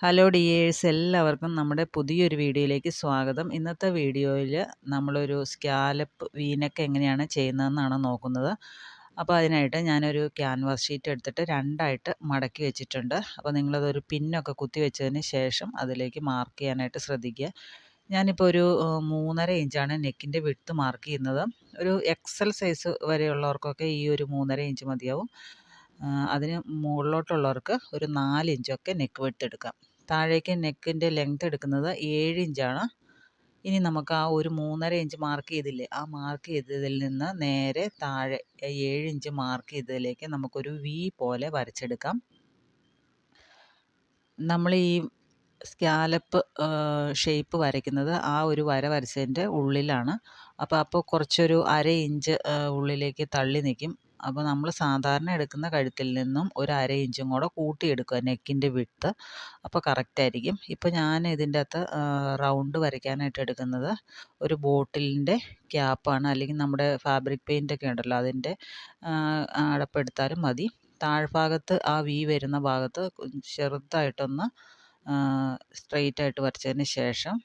Hello dears, എല്ലാവർക്കും നമ്മുടെ പുതിയൊരു വീഡിയോയിലേക്ക് സ്വാഗതം. ഇന്നത്തെ വീഡിയോയിൽ നമ്മളൊരു സ്കാലപ്പ് വീനക്ക് എങ്ങനെയാണ് ചെയ്യുന്നതെന്നാണ് നോക്കുന്നത്. അപ്പോൾ അതിനായിട്ട് ഞാനൊരു ക്യാൻവാസ് ഷീറ്റ് എടുത്തിട്ട് രണ്ടായിട്ട് മടക്കി വെച്ചിട്ടുണ്ട്. അപ്പോൾ നിങ്ങളതൊരു പിന്നൊക്കെ കുത്തി വെച്ചതിന് ശേഷം അതിലേക്ക് മാർക്ക് ചെയ്യാനായിട്ട് ശ്രദ്ധിക്കുക. ഞാനിപ്പോൾ ഒരു 3.5 ഇഞ്ചാണ് നെക്കിൻ്റെ വിഡ്ത്ത് മാർക്ക് ചെയ്യുന്നത്. ഒരു എക്സൽ സൈസ് വരെയുള്ളവർക്കൊക്കെ ഈ ഒരു 3.5 ഇഞ്ച് മതിയാവും. അതിന് മുകളിലോട്ടുള്ളവർക്ക് ഒരു 4 ഇഞ്ചൊക്കെ നെക്ക് വിഡ്ത്ത് എടുക്കാം. താഴേക്ക് നെക്കിൻ്റെ ലെങ്ത് എടുക്കുന്നത് 7 ഇഞ്ചാണ്. ഇനി നമുക്ക് ആ ഒരു 3.5 ഇഞ്ച് മാർക്ക് ചെയ്തില്ലേ, ആ മാർക്ക് ചെയ്തതിൽ നിന്ന് നേരെ താഴെ 7 ഇഞ്ച് മാർക്ക് ചെയ്തതിലേക്ക് നമുക്കൊരു വി പോലെ വരച്ചെടുക്കാം. നമ്മൾ ഈ സ്കാലപ്പ് ഷേപ്പ് വരയ്ക്കുന്നത് ആ ഒരു വര വരച്ചതിൻ്റെ ഉള്ളിലാണ്. അപ്പോൾ കുറച്ചൊരു 1/2 ഇഞ്ച് ഉള്ളിലേക്ക് തള്ളി നിൽക്കും. അപ്പോൾ നമ്മൾ സാധാരണ എടുക്കുന്ന കഴുത്തിൽ നിന്നും ഒരു 1/2 ഇഞ്ചും കൂടെ കൂട്ടിയെടുക്കുക നെക്കിൻ്റെ വിഡ്ത്ത്. അപ്പോൾ കറക്റ്റായിരിക്കും. ഇപ്പോൾ ഞാൻ ഇതിൻ്റെ അകത്ത് റൗണ്ട് വരയ്ക്കാനായിട്ട് എടുക്കുന്നത് ഒരു ബോട്ടിലിൻ്റെ ക്യാപ്പാണ്, അല്ലെങ്കിൽ നമ്മുടെ ഫാബ്രിക് പെയിൻ്റൊക്കെ ഉണ്ടല്ലോ അതിൻ്റെ അടപ്പെടുത്താലും മതി. താഴ്ഭാഗത്ത് ആ വി വരുന്ന ഭാഗത്ത് ചെറുതായിട്ടൊന്ന് സ്ട്രെയിറ്റ് ആയിട്ട് വരച്ചതിന് ശേഷം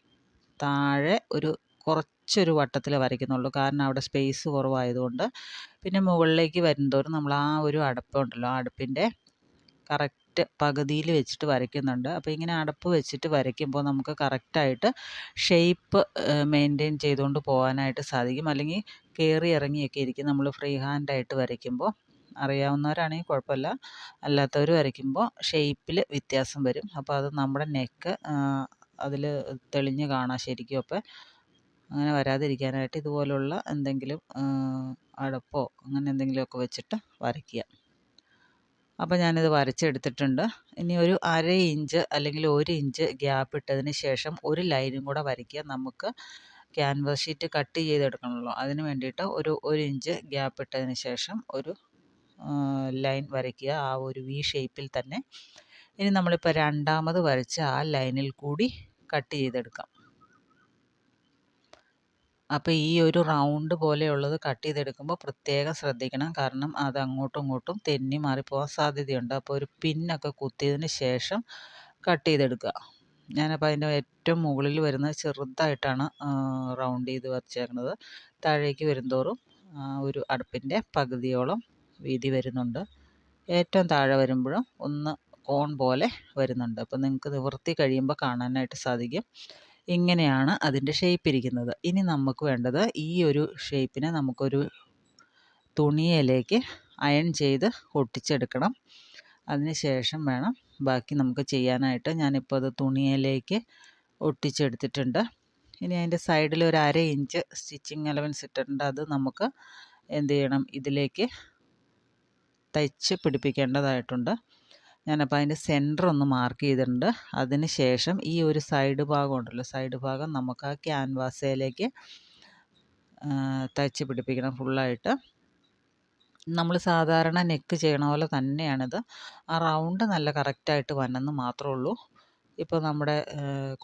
താഴെ കുറച്ചൊരു വട്ടത്തിൽ വരയ്ക്കുന്നുള്ളൂ, കാരണം അവിടെ സ്പേസ് കുറവായതുകൊണ്ട്. പിന്നെ മുകളിലേക്ക് വരുന്തോറും നമ്മൾ ആ ഒരു അടപ്പുണ്ടല്ലോ, ആ അടപ്പിൻ്റെ കറക്റ്റ് പകുതിയിൽ വെച്ചിട്ട് വരയ്ക്കുന്നുണ്ട്. അപ്പോൾ ഇങ്ങനെ അടപ്പ് വെച്ചിട്ട് വരയ്ക്കുമ്പോൾ നമുക്ക് കറക്റ്റായിട്ട് ഷേപ്പ് മെയിൻറ്റെയിൻ ചെയ്തുകൊണ്ട് പോകാനായിട്ട് സാധിക്കും. അല്ലെങ്കിൽ കയറി ഇറങ്ങിയൊക്കെ ഇരിക്കും നമ്മൾ ഫ്രീ ഹാൻഡായിട്ട് വരയ്ക്കുമ്പോൾ. അറിയാവുന്നവരാണെങ്കിൽ കുഴപ്പമില്ല, അല്ലാത്തവർ വരയ്ക്കുമ്പോൾ ഷേപ്പിൽ വ്യത്യാസം വരും. അപ്പോൾ അത് നമ്മുടെ നെക്ക് അതിൽ തെളിഞ്ഞ് കാണാം ശരിക്കും. അപ്പോൾ അങ്ങനെ വരാതിരിക്കാനായിട്ട് ഇതുപോലുള്ള എന്തെങ്കിലും അടപ്പോ അങ്ങനെ എന്തെങ്കിലുമൊക്കെ വെച്ചിട്ട് വരയ്ക്കുക. അപ്പോൾ ഞാനിത് വരച്ചെടുത്തിട്ടുണ്ട്. ഇനി ഒരു 1/2 ഇഞ്ച് അല്ലെങ്കിൽ 1 ഇഞ്ച് ഗ്യാപ്പ് ഇട്ടതിന് ശേഷം ഒരു ലൈനും കൂടെ വരയ്ക്കുക. നമുക്ക് ക്യാൻവാസ് ഷീറ്റ് കട്ട് ചെയ്തെടുക്കണമല്ലോ, അതിന് വേണ്ടിയിട്ട് ഒരു 1 ഇഞ്ച് ഗ്യാപ്പ് ഇട്ടതിന് ശേഷം ഒരു ലൈൻ വരയ്ക്കുക, ആ ഒരു വി ഷേപ്പിൽ തന്നെ. ഇനി നമ്മളിപ്പോൾ രണ്ടാമത് വരച്ച ആ ലൈനിൽ കൂടി കട്ട് ചെയ്തെടുക്കാം. അപ്പോൾ ഈ ഒരു റൗണ്ട് പോലെയുള്ളത് കട്ട് ചെയ്തെടുക്കുമ്പോൾ പ്രത്യേകം ശ്രദ്ധിക്കണം, കാരണം അത് അങ്ങോട്ടും ഇങ്ങോട്ടും തെന്നി മാറിപ്പോകാൻ സാധ്യതയുണ്ട്. അപ്പോൾ ഒരു പിന്നൊക്കെ കുത്തിയതിന് ശേഷം കട്ട് ചെയ്തെടുക്കുക. ഞാനപ്പോൾ അതിൻ്റെ ഏറ്റവും മുകളിൽ വരുന്നത് ചെറുതായിട്ടാണ് റൗണ്ട് ചെയ്ത് വരച്ചേക്കുന്നത്. താഴേക്ക് വരുന്തോറും ഒരു അടുപ്പിൻ്റെ പകുതിയോളം വീതി വരുന്നുണ്ട്. ഏറ്റവും താഴെ വരുമ്പോഴും ഒന്ന് കോൺ പോലെ വരുന്നുണ്ട്. അപ്പോൾ നിങ്ങൾക്ക് നിവർത്തി കഴിയുമ്പോൾ കാണാനായിട്ട് സാധിക്കും. ഇങ്ങനെയാണ് അതിൻ്റെ ഷേപ്പ് ഇരിക്കുന്നത്. ഇനി നമുക്ക് വേണ്ടത് ഈ ഒരു ഷേപ്പിനെ നമുക്കൊരു തുണിയിലേക്ക് അയൺ ചെയ്ത് ഒട്ടിച്ചെടുക്കണം. അതിന് ശേഷം വേണം ബാക്കി നമുക്ക് ചെയ്യാനായിട്ട്. ഞാനിപ്പോൾ അത് തുണിയിലേക്ക് ഒട്ടിച്ചെടുത്തിട്ടുണ്ട്. ഇനി അതിൻ്റെ സൈഡിൽ ഒരു 1/2 ഇഞ്ച് സ്റ്റിച്ചിങ് അലവൻസ് ഇട്ടിട്ടുണ്ട്. അത് നമുക്ക് എന്ത് ചെയ്യണം, ഇതിലേക്ക് തയ്ച്ച് പിടിപ്പിക്കേണ്ടതായിട്ടുണ്ട്. ഞാനപ്പോൾ അതിൻ്റെ സെൻറ്റർ ഒന്ന് മാർക്ക് ചെയ്തിട്ടുണ്ട്. അതിന് ശേഷം ഈ ഒരു സൈഡ് ഭാഗം ഉണ്ടല്ലോ, സൈഡ് ഭാഗം നമുക്ക് ആ ക്യാൻവാസയിലേക്ക് തയ്ച്ച് പിടിപ്പിക്കണം ഫുള്ളായിട്ട്. നമ്മൾ സാധാരണ നെക്ക് ചെയ്യണ പോലെ തന്നെയാണിത്. ആ റൗണ്ട് നല്ല കറക്റ്റായിട്ട് വന്നെന്ന് മാത്രമേ ഉള്ളൂ. ഇപ്പോൾ നമ്മുടെ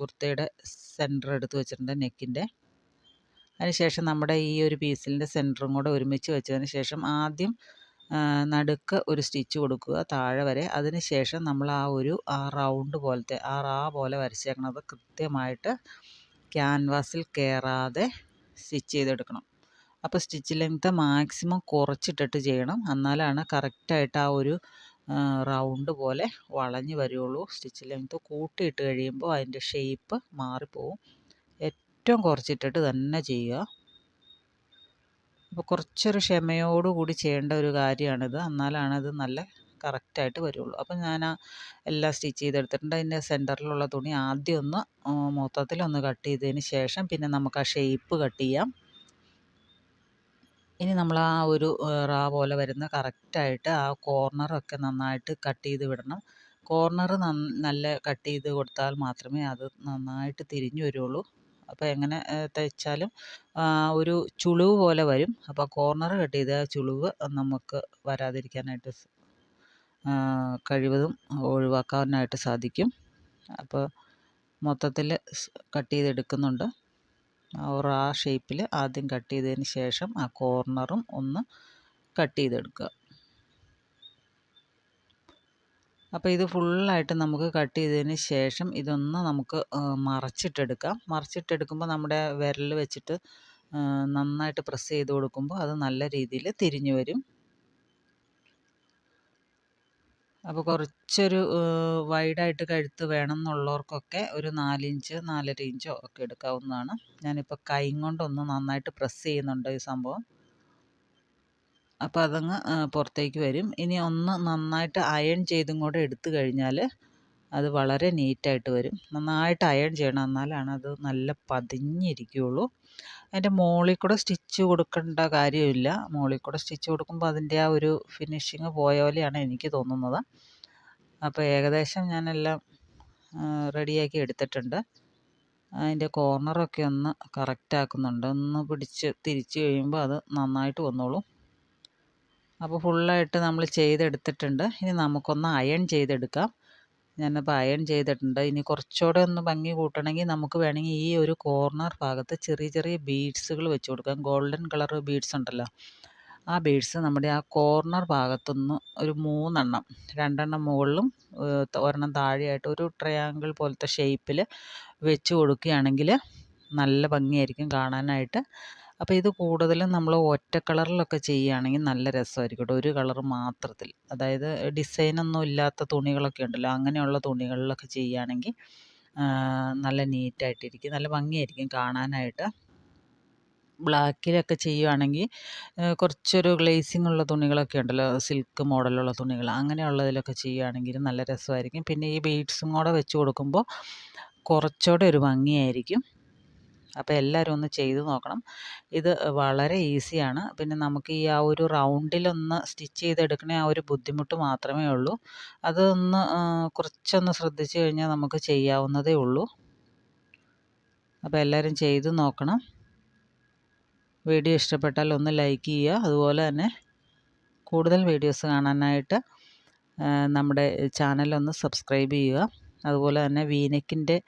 കുർത്തയുടെ സെൻറ്റർ എടുത്ത് വെച്ചിട്ടുണ്ട് നെക്കിൻ്റെ. അതിനുശേഷം നമ്മുടെ ഈ ഒരു പീസിൻ്റെ സെൻറ്ററും കൂടെ ഒരുമിച്ച് വെച്ചതിന് ശേഷം ആദ്യം നടുക്ക് ഒരു സ്റ്റിച്ച് കൊടുക്കുക താഴെ വരെ. അതിന് ശേഷം നമ്മൾ ആ റൗണ്ട് പോലത്തെ ആ റാ പോലെ വരച്ചേക്കണത് കൃത്യമായിട്ട് ക്യാൻവാസിൽ കയറാതെ സ്റ്റിച്ച് ചെയ്തെടുക്കണം. അപ്പോൾ സ്റ്റിച്ച് ലെങ്ത്ത് മാക്സിമം കുറച്ചിട്ടിട്ട് ചെയ്യണം, എന്നാലാണ് കറക്റ്റായിട്ട് ആ ഒരു റൗണ്ട് പോലെ വളഞ്ഞ് വരികയുള്ളൂ. സ്റ്റിച്ച് ലെങ്ത്ത് കൂട്ടിയിട്ട് കഴിയുമ്പോൾ അതിൻ്റെ ഷേപ്പ് മാറിപ്പോവും. ഏറ്റവും കുറച്ചിട്ടിട്ട് തന്നെ ചെയ്യുക. അപ്പോൾ കുറച്ചൊരു ക്ഷമയോടുകൂടി ചെയ്യേണ്ട ഒരു കാര്യമാണിത്, എന്നാലാണത് നല്ല കറക്റ്റായിട്ട് വരുള്ളൂ. അപ്പോൾ ഞാൻ എല്ലാം സ്റ്റിച്ച് ചെയ്തെടുത്തിട്ടുണ്ട്. അതിൻ്റെ സെൻറ്ററിലുള്ള തുണി ആദ്യം ഒന്ന് മൊത്തത്തിലൊന്ന് കട്ട് ചെയ്തതിന് ശേഷം പിന്നെ നമുക്ക് ആ ഷേപ്പ് കട്ട് ചെയ്യാം. ഇനി നമ്മൾ ആ ഒരു റാ പോലെ വരുന്ന കറക്റ്റായിട്ട് ആ കോർണറൊക്കെ നന്നായിട്ട് കട്ട് ചെയ്ത് വിടണം. കോർണർ നല്ല കട്ട് ചെയ്ത് കൊടുത്താൽ മാത്രമേ അത് നന്നായിട്ട് തിരിഞ്ഞു വരുള്ളൂ. അപ്പോൾ എങ്ങനെ തയ്ച്ചാലും ഒരു ചുളിവ് പോലെ വരും. അപ്പോൾ കോർണർ കട്ട് ചെയ്ത് ആ ചുളിവ് നമുക്ക് വരാതിരിക്കാനായിട്ട് കഴിവതും ഒഴിവാക്കാനായിട്ട് സാധിക്കും. അപ്പോൾ മൊത്തത്തിൽ കട്ട് ചെയ്തെടുക്കുന്നുണ്ട്. ആ ഷേപ്പിൽ ആദ്യം കട്ട് ചെയ്തതിന് ശേഷം ആ കോർണറും ഒന്ന് കട്ട് ചെയ്തെടുക്കുക. അപ്പോൾ ഇത് ഫുള്ളായിട്ട് നമുക്ക് കട്ട് ചെയ്തതിന് ശേഷം ഇതൊന്ന് നമുക്ക് മറച്ചിട്ടെടുക്കാം. മറച്ചിട്ടെടുക്കുമ്പോൾ നമ്മുടെ വിരൽ വെച്ചിട്ട് നന്നായിട്ട് പ്രസ് ചെയ്ത് കൊടുക്കുമ്പോൾ അത് നല്ല രീതിയിൽ തിരിഞ്ഞു വരും. അപ്പോൾ കുറച്ചൊരു വൈഡായിട്ട് കഴുത്ത് വേണം എന്നുള്ളവർക്കൊക്കെ ഒരു 4 ഇഞ്ച് 4.5 ഇഞ്ചോ ഒക്കെ എടുക്കാവുന്നതാണ്. ഞാനിപ്പോൾ കൈ കൊണ്ടൊന്ന് നന്നായിട്ട് പ്രസ് ചെയ്യുന്നുണ്ട് ഈ സംഭവം. അപ്പോൾ അതങ്ങ് പുറത്തേക്ക് വരും. ഇനി ഒന്ന് നന്നായിട്ട് അയൺ ചെയ്തും കൂടെ എടുത്തു കഴിഞ്ഞാൽ അത് വളരെ നീറ്റായിട്ട് വരും. നന്നായിട്ട് അയൺ ചെയ്യണം, എന്നാലാണ് അത് നല്ല പതിഞ്ഞിരിക്കുകയുള്ളൂ. അതിൻ്റെ മുകളിൽ കൂടെ സ്റ്റിച്ച് കൊടുക്കേണ്ട കാര്യമില്ല. മുകളിൽ കൂടെ സ്റ്റിച്ച് കൊടുക്കുമ്പോൾ അതിൻ്റെ ആ ഒരു ഫിനിഷിങ് പോയ പോലെയാണ് എനിക്ക് തോന്നുന്നത്. അപ്പോൾ ഏകദേശം ഞാനെല്ലാം റെഡിയാക്കി എടുത്തിട്ടുണ്ട്. അതിൻ്റെ കോർണറൊക്കെ ഒന്ന് കറക്റ്റ് ആക്കുന്നുണ്ട്. ഒന്ന് പിടിച്ച് തിരിച്ച് കഴിയുമ്പോൾ അത് നന്നായിട്ട് വന്നോളും. അപ്പോൾ ഫുള്ളായിട്ട് നമ്മൾ ചെയ്തെടുത്തിട്ടുണ്ട്. ഇനി നമുക്കൊന്ന് അയൺ ചെയ്തെടുക്കാം. ഞാനപ്പോൾ അയൺ ചെയ്തിട്ടുണ്ട്. ഇനി കുറച്ചുകൂടെ ഒന്ന് ഭംഗി കൂട്ടണമെങ്കിൽ നമുക്ക് വേണമെങ്കിൽ ഈ ഒരു കോർണർ ഭാഗത്ത് ചെറിയ ചെറിയ ബീഡ്സുകൾ വെച്ച് കൊടുക്കാം. ഗോൾഡൻ കളർ ബീഡ്സ് ഉണ്ടല്ലോ, ആ ബീഡ്സ് നമ്മുടെ ആ കോർണർ ഭാഗത്തുനിന്ന് ഒരു 3 എണ്ണം, 2 എണ്ണം മുകളിലും ഒരെണ്ണം താഴെയായിട്ട് ഒരു ട്രയാങ്കിൾ പോലത്തെ ഷേപ്പിൽ വെച്ച് കൊടുക്കുകയാണെങ്കിൽ നല്ല ഭംഗിയായിരിക്കും കാണാനായിട്ട്. അപ്പോൾ ഇത് കൂടുതലും നമ്മൾ ഒറ്റ കളറിലൊക്കെ ചെയ്യുകയാണെങ്കിൽ നല്ല രസമായിരിക്കും കേട്ടോ. ഒരു കളർ മാത്രത്തിൽ, അതായത് ഡിസൈനൊന്നും ഇല്ലാത്ത തുണികളൊക്കെ ഉണ്ടല്ലോ, അങ്ങനെയുള്ള തുണികളിലൊക്കെ ചെയ്യുകയാണെങ്കിൽ നല്ല നീറ്റായിട്ടിരിക്കും, നല്ല ഭംഗിയായിരിക്കും കാണാനായിട്ട്. ബ്ലാക്കിലൊക്കെ ചെയ്യുകയാണെങ്കിൽ കുറച്ചൊരു ഗ്ലേസിങ് ഉള്ള തുണികളൊക്കെ ഉണ്ടല്ലോ, സിൽക്ക് മോഡലുള്ള തുണികൾ, അങ്ങനെയുള്ളതിലൊക്കെ ചെയ്യുകയാണെങ്കിൽ നല്ല രസമായിരിക്കും. പിന്നെ ഈ ബീഡ്സും കൂടെ വെച്ച് കൊടുക്കുമ്പോൾ കുറച്ചുകൂടെ ഒരു ഭംഗിയായിരിക്കും. അപ്പോൾ എല്ലാവരും ഒന്ന് ചെയ്ത് നോക്കണം. ഇത് വളരെ ഈസിയാണ്. പിന്നെ നമുക്ക് ഈ ആ ഒരു റൗണ്ടിലൊന്ന് സ്റ്റിച്ച് ചെയ്തെടുക്കണ ആ ഒരു ബുദ്ധിമുട്ട് മാത്രമേ ഉള്ളൂ. അതൊന്ന് കുറച്ചൊന്ന് ശ്രദ്ധിച്ചു കഴിഞ്ഞാൽ നമുക്ക് ചെയ്യാവുന്നതേ ഉള്ളൂ. അപ്പോൾ എല്ലാവരും ചെയ്ത് നോക്കണം. വീഡിയോ ഇഷ്ടപ്പെട്ടാൽ ഒന്ന് ലൈക്ക് ചെയ്യുക. അതുപോലെ തന്നെ കൂടുതൽ വീഡിയോസ് കാണാനായിട്ട് നമ്മുടെ ചാനലൊന്ന് സബ്സ്ക്രൈബ് ചെയ്യുക. അതുപോലെ തന്നെ വീനെക്കിൻ്റെ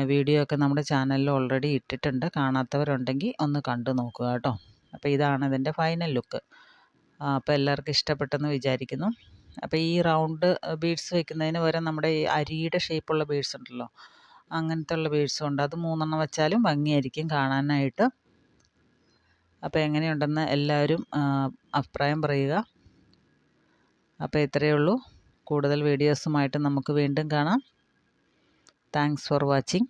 വീഡിയോ ഒക്കെ നമ്മുടെ ചാനലിൽ ഓൾറെഡി ഇട്ടിട്ടുണ്ട്. കാണാത്തവരുണ്ടെങ്കിൽ ഒന്ന് കണ്ടു നോക്കുക കേട്ടോ. അപ്പോൾ ഇതാണ് ഇതിൻ്റെ ഫൈനൽ ലുക്ക്. അപ്പോൾ എല്ലാവർക്കും ഇഷ്ടപ്പെട്ടെന്ന് വിചാരിക്കുന്നു. അപ്പോൾ ഈ റൗണ്ട് ബീഡ്സ് വെക്കുന്നതിന് പകരം നമ്മുടെ ഈ അരിയുടെ ഷേപ്പുള്ള ബീഡ്സ് ഉണ്ടല്ലോ, അങ്ങനത്തെ ഉള്ള ബീഡ്സും ഉണ്ട്. അത് 3 എണ്ണം വെച്ചാലും ഭംഗിയായിരിക്കും കാണാനായിട്ട്. അപ്പോൾ എങ്ങനെയുണ്ടെന്ന് എല്ലാവരും അഭിപ്രായം പറയുക. അപ്പോൾ ഇത്രയേ ഉള്ളൂ. കൂടുതൽ വീഡിയോസുമായിട്ട് നമുക്ക് വീണ്ടും കാണാം. Thanks for watching.